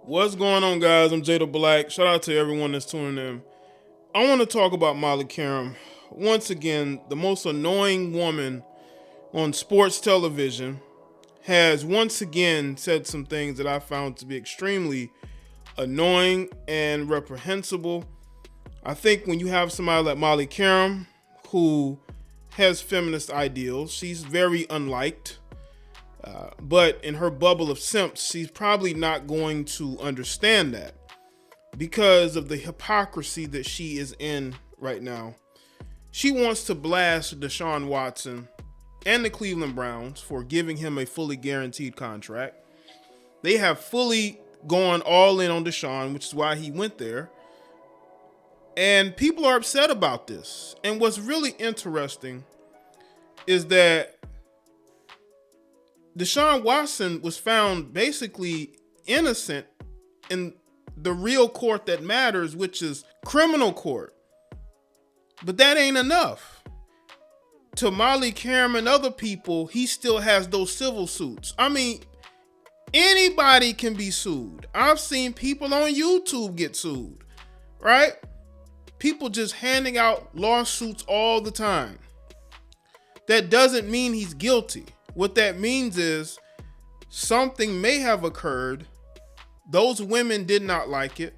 What's going on, guys? I'm Jada Black. Shout out to everyone that's tuning in. I want to talk about Molly Qerim. Once again, the most annoying woman on sports television has once again said some things that I found to be extremely annoying and reprehensible. I think when you have somebody like Molly Qerim who has feminist ideals, she's very unliked. But in her bubble of simps, she's probably not going to understand that because of the hypocrisy that she is in right now. She wants to blast Deshaun Watson and the Cleveland Browns for giving him a fully guaranteed contract. They have fully gone all in on Deshaun, which is why he went there. And people are upset about this. And what's really interesting is that Deshaun Watson was found basically innocent in the real court that matters, which is criminal court. But that ain't enough. To Molly Qerim and other people, he still has those civil suits. I mean, anybody can be sued. I've seen people on YouTube get sued, right? People just handing out lawsuits all the time. That doesn't mean he's guilty. What that means is something may have occurred. Those women did not like it.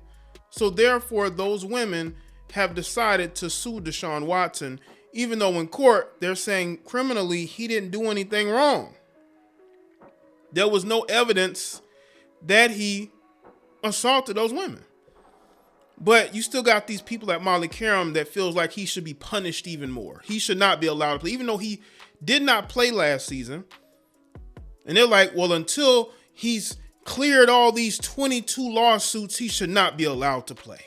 So therefore, those women have decided to sue Deshaun Watson, even though in court, they're saying criminally he didn't do anything wrong. There was no evidence that he assaulted those women. But you still got these people like Molly Qerim that feels like he should be punished even more. He should not be allowed to play, even though he did not play last season. And they're like, well, until he's cleared all these 22 lawsuits, he should not be allowed to play.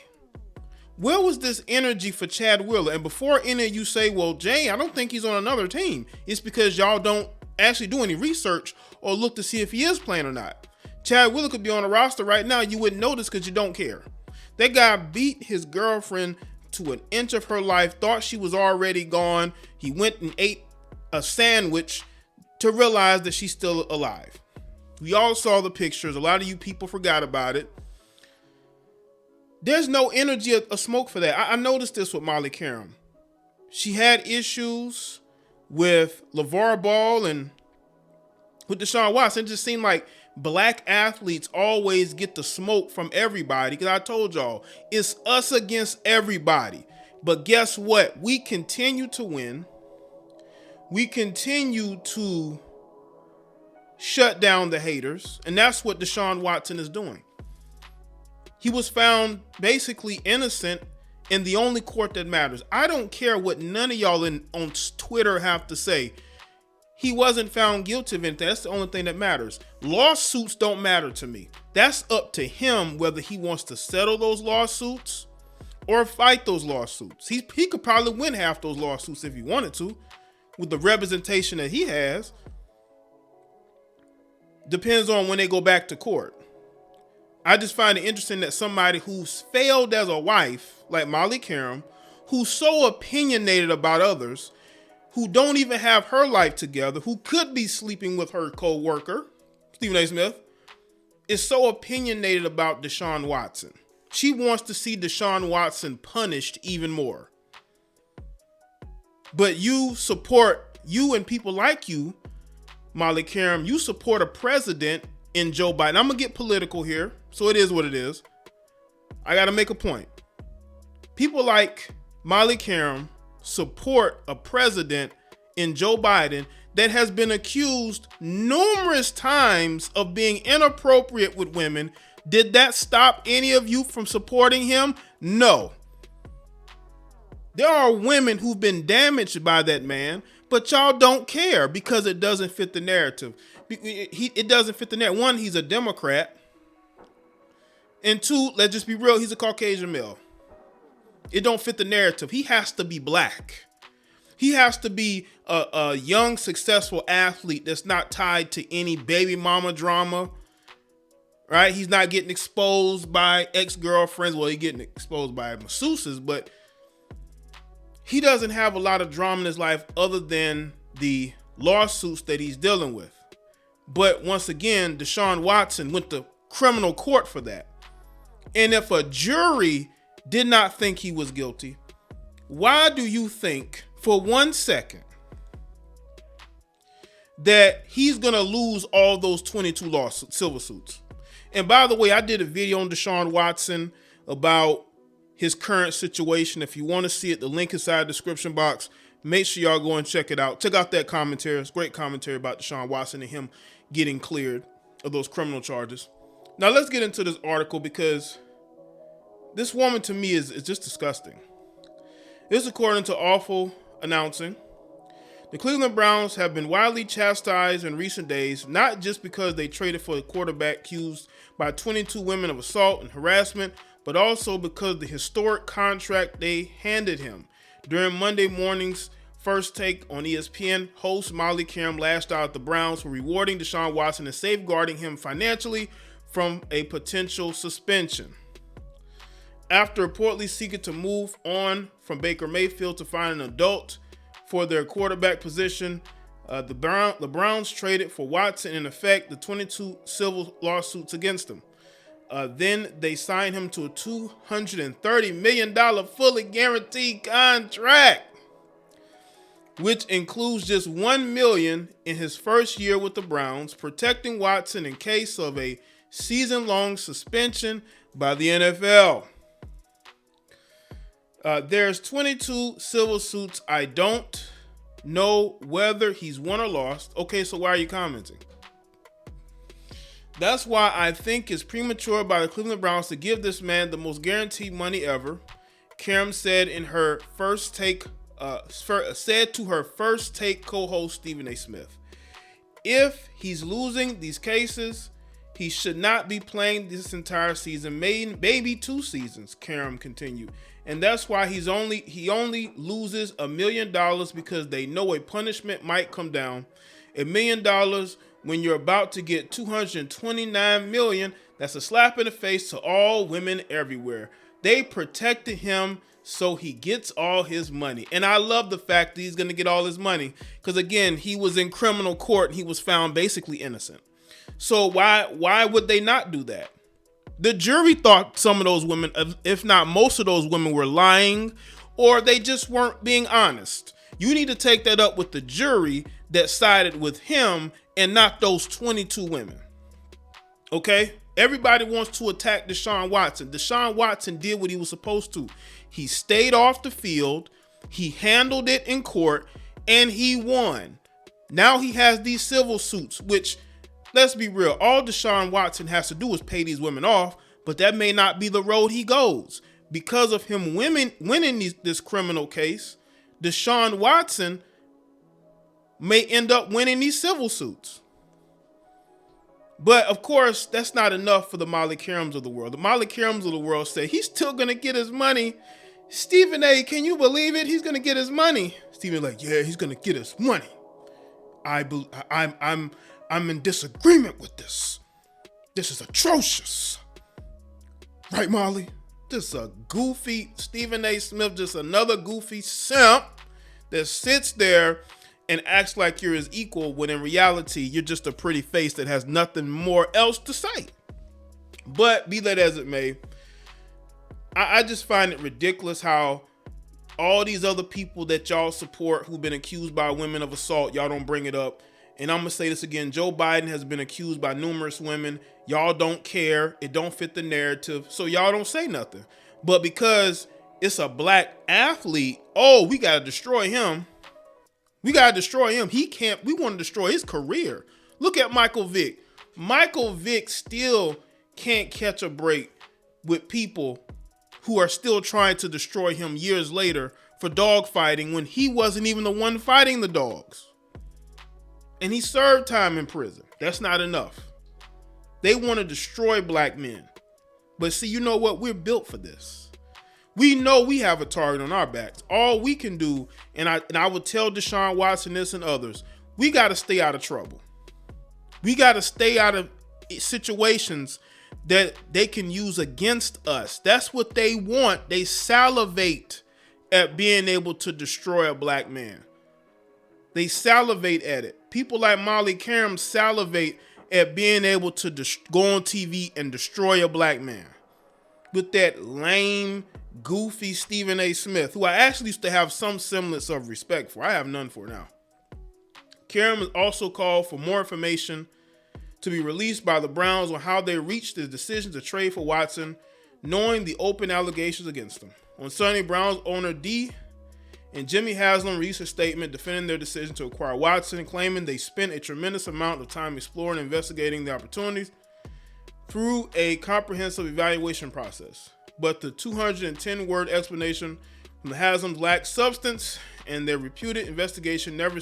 Where was this energy for Chad Wheeler? And before any of you say, well, Jay, I don't think he's on another team, it's because y'all don't actually do any research or look to see if he is playing or not. Chad Wheeler could be on a roster right now. You wouldn't notice because you don't care. That guy beat his girlfriend to an inch of her life, thought she was already gone. He went and ate a sandwich to realize that she's still alive. We all saw the pictures. A lot of you people forgot about it. There's no energy or smoke for that. I noticed this with Molly Qerim. She had issues with LeVar Ball and with Deshaun Watson. It just seemed like black athletes always get the smoke from everybody. Because I told y'all, it's us against everybody. But guess what? We continue to win. We continue to shut down the haters. And that's what Deshaun Watson is doing. He was found basically innocent in the only court that matters. I don't care what none of y'all on Twitter have to say. He wasn't found guilty of anything. That's the only thing that matters. Lawsuits don't matter to me. That's up to him whether he wants to settle those lawsuits or fight those lawsuits. He could probably win half those lawsuits if he wanted to with the representation that he has. Depends on when they go back to court. I just find it interesting that somebody who's failed as a wife, like Molly Qerim, who's so opinionated about others, who don't even have her life together, who could be sleeping with her co-worker, Stephen A. Smith, is so opinionated about Deshaun Watson. She wants to see Deshaun Watson punished even more. But you and people like you, Molly Qerim, you support a president in Joe Biden. I'm going to get political here, so it is what it is. I got to make a point. People like Molly Qerim support a president in Joe Biden that has been accused numerous times of being inappropriate with women. Did that stop any of you from supporting him? No. There are women who've been damaged by that man, but y'all don't care because it doesn't fit the narrative. It doesn't fit the narrative. One, he's a Democrat. And two, let's just be real, he's a Caucasian male. It don't fit the narrative. He has to be black. He has to be a young, successful athlete that's not tied to any baby mama drama, right? He's not getting exposed by ex-girlfriends. Well, he's getting exposed by masseuses, but he doesn't have a lot of drama in his life other than the lawsuits that he's dealing with. But once again, Deshaun Watson went to criminal court for that. And if a jury did not think he was guilty, why do you think for 1 second that he's going to lose all those 22 civil suits? And by the way, I did a video on Deshaun Watson about his current situation. If you want to see it, the link inside the description box. Make sure y'all go and check it out. Check out that commentary. It's a great commentary about Deshaun Watson and him getting cleared of those criminal charges. Now let's get into this article, because this woman to me is just disgusting. This is according to Awful Announcing. The Cleveland Browns have been widely chastised in recent days, not just because they traded for a quarterback accused by 22 women of assault and harassment, but also because of the historic contract they handed him. During Monday morning's First Take on ESPN, host Molly Qerim lashed out at the Browns for rewarding Deshaun Watson and safeguarding him financially from a potential suspension. After reportedly seeking to move on from Baker Mayfield to find an adult for their quarterback position, the Browns traded for Watson, in effect, the 22 civil lawsuits against him. Then they signed him to a $230 million fully guaranteed contract, which includes just $1 million in his first year with the Browns, protecting Watson in case of a season-long suspension by the NFL. There's 22 civil suits. I don't know whether he's won or lost. Okay, so why are you commenting? That's why I think it's premature by the Cleveland Browns to give this man the most guaranteed money ever, Qerim said in her First Take, said to her First Take co-host Stephen A. Smith. If he's losing these cases, he should not be playing this entire season, maybe 2 seasons, Qerim continued. And that's why he only loses $1 million, because they know a punishment might come down. $1 million when you're about to get $229 million, that's a slap in the face to all women everywhere. They protected him so he gets all his money. And I love the fact that he's going to get all his money, because again, he was in criminal court and he was found basically innocent. So why would they not do that? The jury thought some of those women, if not most of those women, were lying, or they just weren't being honest. You need to take that up with the jury that sided with him and not those 22 women. Okay? Everybody wants to attack Deshaun Watson. Deshaun Watson did what he was supposed to. He stayed off the field, he handled it in court, and he won. Now he has these civil suits, which, let's be real, all Deshaun Watson has to do is pay these women off, but that may not be the road he goes. Because of him winning this criminal case, Deshaun Watson may end up winning these civil suits. But of course, that's not enough for the Molly Qerims of the world. The Molly Qerims of the world say he's still going to get his money. Stephen A., can you believe it? He's going to get his money. Stephen like, yeah, he's going to get his money. I'm in disagreement with this. This is atrocious. Right, Molly? Just a goofy Stephen A. Smith, just another goofy simp that sits there and acts like you're his equal, when in reality, you're just a pretty face that has nothing more else to say. But be that as it may, I just find it ridiculous how all these other people that y'all support who've been accused by women of assault, y'all don't bring it up. And I'm going to say this again. Joe Biden has been accused by numerous women. Y'all don't care. It don't fit the narrative. So y'all don't say nothing. But because it's a black athlete, oh, we got to destroy him. We got to destroy him. We want to destroy his career. Look at Michael Vick. Michael Vick still can't catch a break with people who are still trying to destroy him years later for dog fighting when he wasn't even the one fighting the dogs. And he served time in prison. That's not enough. They want to destroy black men. But see, you know what? We're built for this. We know we have a target on our backs. All we can do, and I would tell Deshaun Watson this and others, we got to stay out of trouble. We got to stay out of situations that they can use against us. That's what they want. They salivate at being able to destroy a black man. They salivate at it. People like Molly Qerim salivate at being able to go on TV and destroy a black man with that lame, goofy Stephen A. Smith, who I actually used to have some semblance of respect for. I have none for now. Qerim has also called for more information to be released by the Browns on how they reached the decision to trade for Watson, knowing the open allegations against him. On Sunday, Browns owner D and Jimmy Haslam released a statement defending their decision to acquire Watson, claiming they spent a tremendous amount of time exploring and investigating the opportunities through a comprehensive evaluation process. But the 210-word explanation from the Haslams lacked substance, and their reputed investigation never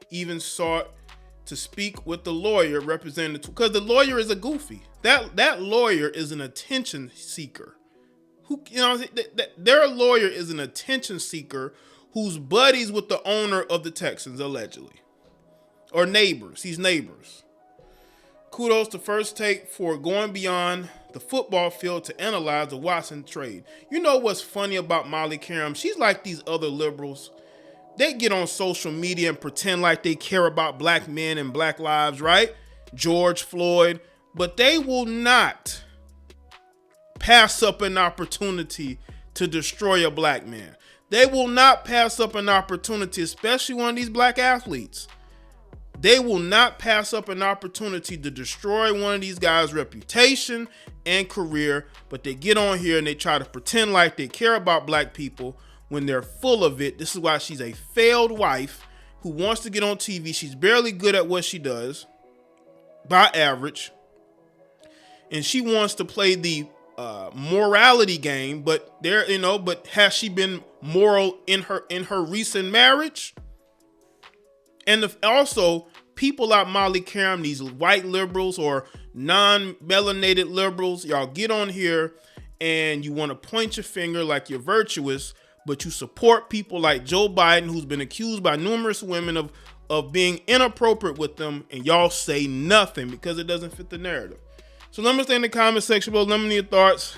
even sought to speak with the lawyer representing, because the lawyer is a goofy. That lawyer is an attention seeker. Their lawyer is an attention seeker who's buddies with the owner of the Texans, allegedly. Or neighbors. He's neighbors. Kudos to First Take for going beyond the football field to analyze the Watson trade. You know what's funny about Molly Qerim? She's like these other liberals. They get on social media and pretend like they care about black men and black lives, right? George Floyd. But they will not pass up an opportunity to destroy a black man. They will not pass up an opportunity, especially one of these black athletes. They will not pass up an opportunity to destroy one of these guys' reputation and career, but they get on here and they try to pretend like they care about black people when they're full of it. This is why she's a failed wife who wants to get on TV. She's barely good at what she does, by average, and she wants to play the morality game, but but has she been moral in her recent marriage? And also, people like Molly Qerim, these white liberals or non-melanated liberals, y'all get on here and you want to point your finger like you're virtuous, but you support people like Joe Biden, who's been accused by numerous women of being inappropriate with them, and y'all say nothing because it doesn't fit the narrative. So let me stay in the comment section below. Let me know your thoughts.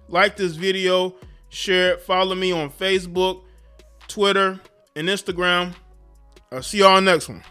Like this video, share it, follow me on Facebook, Twitter, and Instagram. I'll see y'all next one.